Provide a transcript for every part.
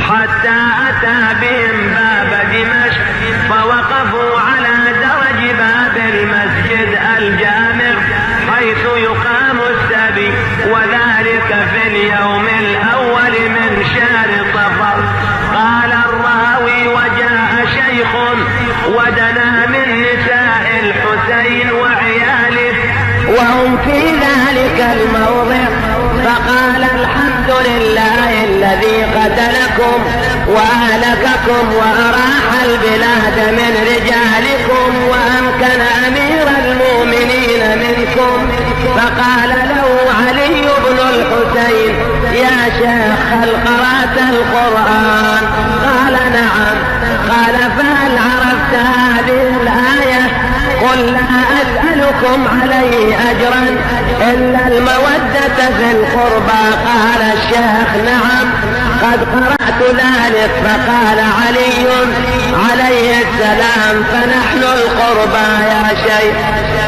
حتى أتى بهم باب دمشق فوقفوا على درج باب المسجد الجامع حيث يقام السبي، وذلك في اليوم الأول من شهر صفر. قال الراوي: وجاء شيخ ودنا من نساء الحسين وعياله وهم في ذلك الموضع، فقال: الحمد لله الذي قتلكم وأهلككم وأراح البلاد من رجالكم وأمكن أمير المؤمنين منكم. فقال له علي بن الحسين: يا شيخ هل قرأت القرآن؟ قال: نعم. قال: فهل عرفت هذه الآية؟ قل: لا أسألكم عليه أجرا إلا المودة في القربى. قال الشيخ: نعم قد قرأت ذلك. فقال علي عليه السلام: فنحن القربى يا شيخ،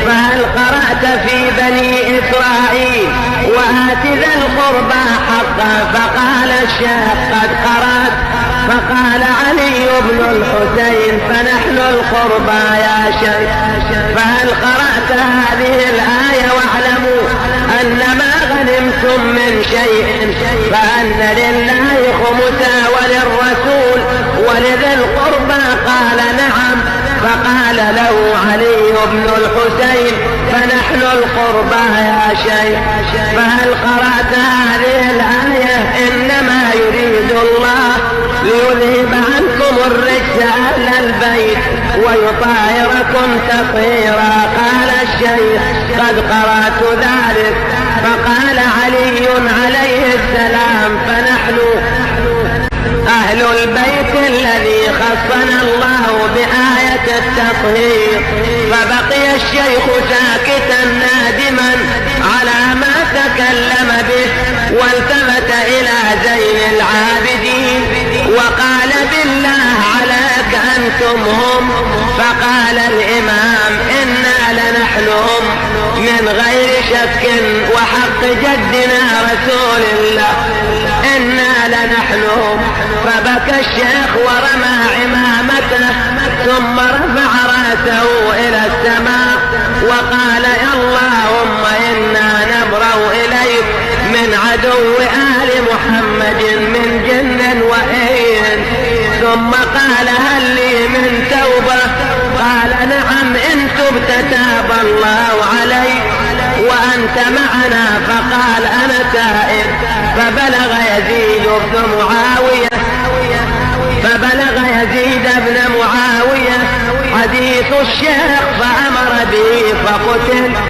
فهل قرأت في بني إسرائيل وآت ذا القربى حقا؟ فقال الشيخ: قد قرأت. فقال علي بن الحسين: فنحن القربى يا شيخ، فهل قرأت هذه الآية؟ واعلموا أن ما غنمتم من شيء فأن لله خمسا وللرسول ولذي القربى. قال: نعم. فقال له علي بن الحسين: فنحن القربى يا شيخ، فهل قرأت هذه الآية؟ إنما يريد الله ليذهب عنكم الرجس أهل البيت ويطهركم تطهيرا. قال الشيخ: قد قرأت ذلك. فقال علي عليه السلام: فنحن أهل البيت الذي خصنا الله بآية التطهير. فبقي الشيخ ساكتا نادما على ما تكلم به، والتفت إلى زين العابدين وقال: بالله عليك أنتم هم؟ فقال الإمام: إنا لنحنهم من غير شك وحق جدنا رسول الله، إنا لنحنهم. فبكى الشيخ ورمى عمامته ثم رفع رأسه إلى السماء وقال: اللهم إنا نبرأ إليك من عدو آل محمد من جن وإنس. ثم قال: هل لي من توبة؟ قال: نعم، إن تبت تاب الله عليك وأنت معنا. فقال: أنا تائب. فبلغ يزيد بن معاوية حديث الشيخ فأمر به فقتل.